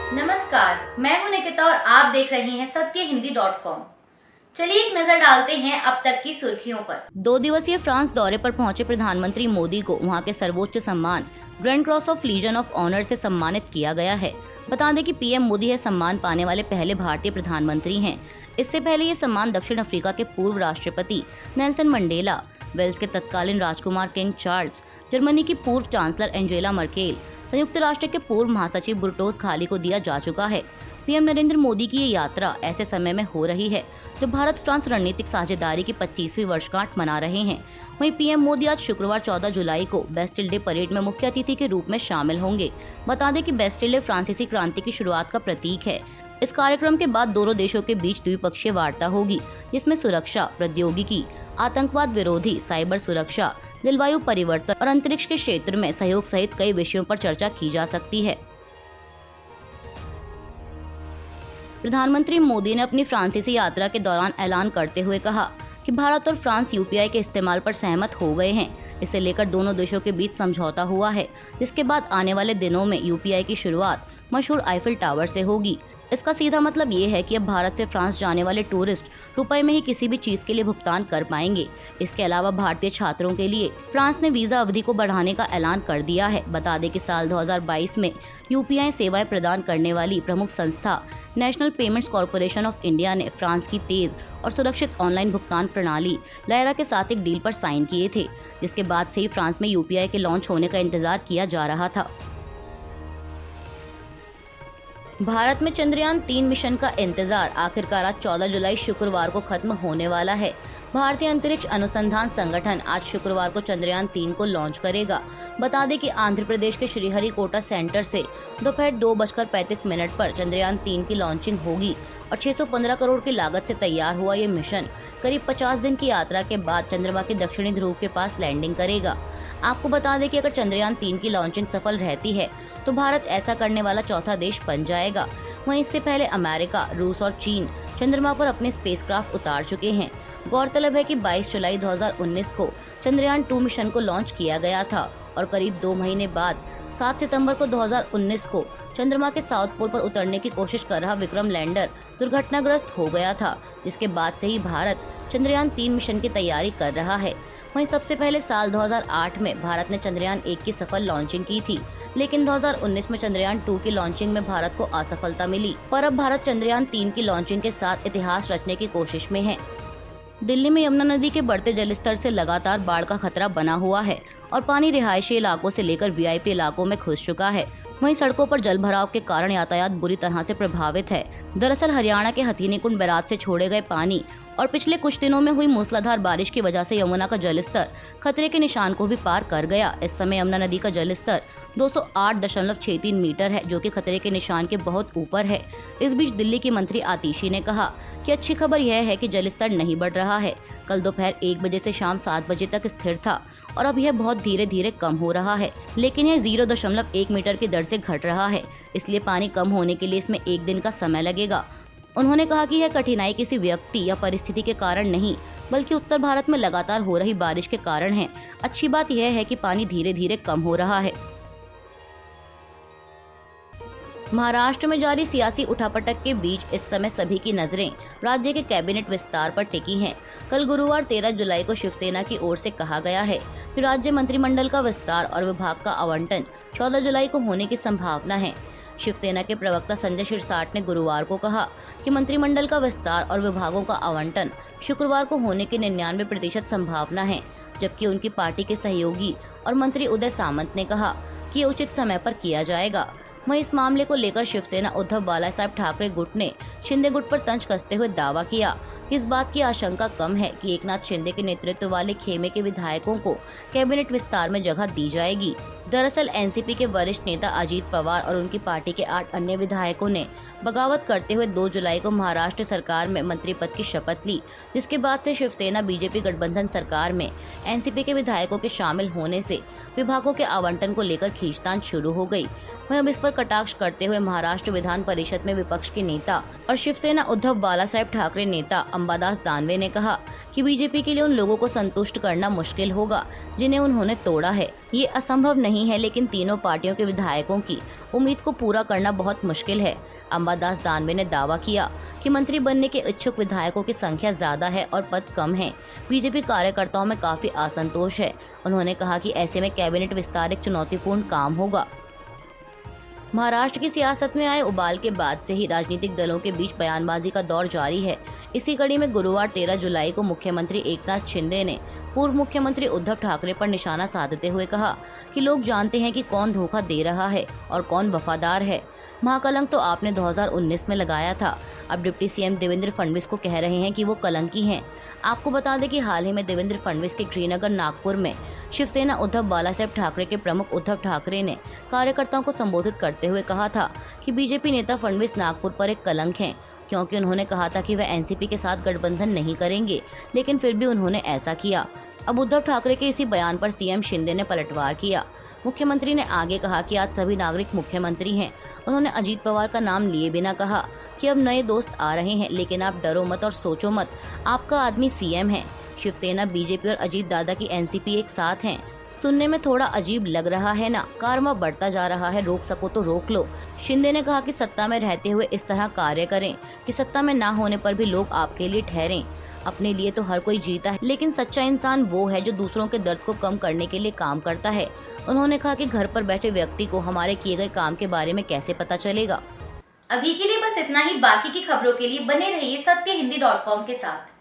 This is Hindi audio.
नमस्कार, मैं हूं निकिता और आप देख रहे हैं सत्यहिंदी.com। चलिए एक नजर डालते हैं अब तक की सुर्खियों पर। 2 दिवसीय फ्रांस दौरे पर पहुंचे प्रधानमंत्री मोदी को वहां के सर्वोच्च सम्मान Grand Cross of Legion of Honour से सम्मानित किया गया है। बता दें कि पीएम मोदी यह सम्मान पाने वाले पहले भारतीय प्रधानमंत्री हैं। इससे पहले ये सम्मान दक्षिण अफ्रीका के पूर्व राष्ट्रपति नेल्सन मंडेला, वेल्स के तत्कालीन राजकुमार किंग चार्ल्स, जर्मनी की पूर्व चांसलर एंजेला मर्केल, संयुक्त राष्ट्र के पूर्व महासचिव बुर्टोस खाली को दिया जा चुका है। पीएम नरेंद्र मोदी की ये यात्रा ऐसे समय में हो रही है जब भारत फ्रांस रणनीतिक साझेदारी की 25वीं वर्षगांठ मना रहे हैं। वहीं पीएम मोदी आज शुक्रवार 14 जुलाई को बेस्टिल डे परेड में मुख्य अतिथि के रूप में शामिल होंगे। बता दें कि बेस्टिल डे फ्रांसीसी क्रांति की शुरुआत का प्रतीक है। इस कार्यक्रम के बाद दोनों देशों के बीच द्विपक्षीय वार्ता होगी, जिसमें सुरक्षा, प्रौद्योगिकी, आतंकवाद विरोधी, साइबर सुरक्षा, जलवायु परिवर्तन और अंतरिक्ष के क्षेत्र में सहयोग सहित कई विषयों पर चर्चा की जा सकती है। प्रधानमंत्री मोदी ने अपनी फ्रांसीसी यात्रा के दौरान ऐलान करते हुए कहा कि भारत और फ्रांस यूपीआई के इस्तेमाल पर सहमत हो गए हैं। इसे लेकर दोनों देशों के बीच समझौता हुआ है, जिसके बाद आने वाले दिनों में यूपीआई की शुरुआत मशहूर आईफिल टावर से होगी। इसका सीधा मतलब ये है कि अब भारत से फ्रांस जाने वाले टूरिस्ट रुपए में ही किसी भी चीज के लिए भुगतान कर पाएंगे। इसके अलावा भारतीय छात्रों के लिए फ्रांस ने वीजा अवधि को बढ़ाने का ऐलान कर दिया है। बता दें कि साल 2022 में यूपीआई सेवाएं प्रदान करने वाली प्रमुख संस्था national payments corporation of India ने फ्रांस की तेज और सुरक्षित ऑनलाइन भुगतान प्रणाली लायरा के साथ एक डील पर साइन किए थे, जिसके बाद से ही फ्रांस में यूपीआई के लॉन्च होने का इंतजार किया जा रहा था। भारत में चंद्रयान 3 मिशन का इंतजार आखिरकार आज 14 जुलाई शुक्रवार को खत्म होने वाला है। भारतीय अंतरिक्ष अनुसंधान संगठन आज शुक्रवार को चंद्रयान 3 को लॉन्च करेगा। बता दें कि आंध्र प्रदेश के श्रीहरिकोटा सेंटर से दोपहर 2:35 पर चंद्रयान 3 की लॉन्चिंग होगी और 615 करोड़ की लागत से तैयार हुआ ये मिशन करीब 50 दिन की यात्रा के बाद चंद्रमा के दक्षिणी ध्रुव के पास लैंडिंग करेगा। आपको बता दें कि अगर चंद्रयान 3 की लॉन्चिंग सफल रहती है तो भारत ऐसा करने वाला चौथा देश बन जाएगा। वहीं इससे पहले अमेरिका, रूस और चीन चंद्रमा पर अपने स्पेसक्राफ्ट उतार चुके हैं। गौरतलब है कि 22 जुलाई 2019 को चंद्रयान 2 मिशन को लॉन्च किया गया था और करीब 2 महीने बाद 7 सितंबर को 2019 को चंद्रमा के साउथ पोल पर उतरने की कोशिश कर रहा विक्रम लैंडर दुर्घटनाग्रस्त हो गया था, जिसके बाद से ही भारत चंद्रयान 3 मिशन की तैयारी कर रहा है। वहीं सबसे पहले साल 2008 में भारत ने चंद्रयान 1 की सफल लॉन्चिंग की थी, लेकिन 2019 में चंद्रयान 2 की लॉन्चिंग में भारत को असफलता मिली। पर अब भारत चंद्रयान 3 की लॉन्चिंग के साथ इतिहास रचने की कोशिश में है। दिल्ली में यमुना नदी के बढ़ते जलस्तर से लगातार बाढ़ का खतरा बना हुआ है और पानी रिहायशी इलाकों से लेकर वीआईपी इलाकों में घुस चुका है। वहीं सड़कों पर जलभराव के कारण यातायात बुरी तरह से प्रभावित है। दरअसल हरियाणा के हथीनीकुंड बैराज से छोड़े गए पानी और पिछले कुछ दिनों में हुई मूसलाधार बारिश की वजह से यमुना का जलस्तर खतरे के निशान को भी पार कर गया। इस समय यमुना नदी का जलस्तर 208.63 मीटर है, जो कि खतरे के निशान के बहुत ऊपर है। इस बीच दिल्ली की मंत्री आतिशी ने कहा कि अच्छी खबर यह है कि जलस्तर नहीं बढ़ रहा है। कल दोपहर 1 बजे से शाम 7 बजे तक स्थिर था और अब यह बहुत धीरे धीरे कम हो रहा है, लेकिन यह 0.1 मीटर की दर से घट रहा है। इसलिए पानी कम होने के लिए इसमें 1 दिन का समय लगेगा। उन्होंने कहा कि यह कठिनाई किसी व्यक्ति या परिस्थिति के कारण नहीं, बल्कि उत्तर भारत में लगातार हो रही बारिश के कारण है। अच्छी बात यह है कि पानी धीरे धीरे कम हो रहा है। महाराष्ट्र में जारी सियासी उठापटक के बीच इस समय सभी की नजरें राज्य के कैबिनेट विस्तार पर टिकी हैं। कल गुरुवार 13 जुलाई को शिवसेना की ओर से कहा गया है कि राज्य मंत्रिमंडल का विस्तार और विभाग का आवंटन 14 जुलाई को होने की संभावना है। शिवसेना के प्रवक्ता संजय शिरसाट ने गुरुवार को कहा कि मंत्रिमंडल का विस्तार और विभागों का आवंटन शुक्रवार को होने की 99% संभावना है, जबकि उनकी पार्टी के सहयोगी और मंत्री उदय सामंत ने कहा कि ये उचित समय पर किया जाएगा। वहीं इस मामले को लेकर शिवसेना उद्धव बालासाहेब ठाकरे गुट ने शिंदे गुट पर तंज कसते हुए दावा किया कि इस बात की आशंका कम है कि एकनाथ शिंदे के नेतृत्व वाले खेमे के विधायकों को कैबिनेट विस्तार में जगह दी जाएगी। दरअसल एनसीपी के वरिष्ठ नेता अजीत पवार और उनकी पार्टी के 8 अन्य विधायकों ने बगावत करते हुए 2 जुलाई को महाराष्ट्र सरकार में मंत्री पद की शपथ ली, जिसके बाद से शिवसेना बीजेपी गठबंधन सरकार में एनसीपी के विधायकों के शामिल होने से विभागों के आवंटन को लेकर खींचतान शुरू हो गई। वहीं अब इस पर कटाक्ष करते हुए महाराष्ट्र विधान परिषद में विपक्ष के नेता और शिवसेना उद्धव बालासाहेब ठाकरे नेता अंबादास दानवे ने कहा कि बीजेपी के लिए उन लोगों को संतुष्ट करना मुश्किल होगा जिन्हें उन्होंने तोड़ा है। ये असंभव नहीं नहीं है, लेकिन तीनों पार्टियों के विधायकों की उम्मीद को पूरा करना बहुत मुश्किल है। अंबादास दानवे ने दावा किया कि मंत्री बनने के इच्छुक विधायकों की संख्या ज्यादा है और पद कम है। बीजेपी कार्यकर्ताओं में काफी असंतोष है। उन्होंने कहा कि ऐसे में कैबिनेट विस्तार एक चुनौतीपूर्ण काम होगा। महाराष्ट्र की सियासत में आए उबाल के बाद से ही राजनीतिक दलों के बीच बयानबाजी का दौर जारी है। इसी कड़ी में गुरुवार 13 जुलाई को मुख्यमंत्री एकनाथ शिंदे ने पूर्व मुख्यमंत्री उद्धव ठाकरे पर निशाना साधते हुए कहा कि लोग जानते हैं कि कौन धोखा दे रहा है और कौन वफादार है। महाकलंक तो आपने 2019 में लगाया था। अब डिप्टी सीएम देवेंद्र फडणवीस को कह रहे हैं कि वो कलंकी हैं। आपको बता दें कि हाल ही में देवेंद्र फडणवीस के गृहनगर नागपुर में शिवसेना उद्धव बालासाहेब ठाकरे के प्रमुख उद्धव ठाकरे ने कार्यकर्ताओं को संबोधित करते हुए कहा था कि बीजेपी नेता फडणवीस नागपुर पर एक कलंक हैं, क्योंकि उन्होंने कहा था कि वह एनसीपी के साथ गठबंधन नहीं करेंगे, लेकिन फिर भी उन्होंने ऐसा किया। अब उद्धव ठाकरे के इसी बयान पर सीएम शिंदे ने पलटवार किया। मुख्यमंत्री ने आगे कहा कि आज सभी नागरिक मुख्यमंत्री हैं। उन्होंने अजीत पवार का नाम लिए बिना कहा कि अब नए दोस्त आ रहे हैं, लेकिन आप डरो मत और सोचो मत, आपका आदमी सीएम है। शिवसेना, बीजेपी और अजीत दादा की एनसीपी एक साथ हैं। सुनने में थोड़ा अजीब लग रहा है ना? कारवा बढ़ता जा रहा है, रोक सको तो रोक लो। शिंदे ने कहा कि सत्ता में रहते हुए इस तरह कार्य करें कि सत्ता में ना होने पर भी लोग आपके लिए ठहरें। अपने लिए तो हर कोई जीता है, लेकिन सच्चा इंसान वो है जो दूसरों के दर्द को कम करने के लिए काम करता है। उन्होंने कहा कि घर पर बैठे व्यक्ति को हमारे किए गए काम के बारे में कैसे पता चलेगा। अभी के लिए बस इतना ही। बाकी की खबरों के लिए बने रहिए सत्यहिंदी.com के साथ।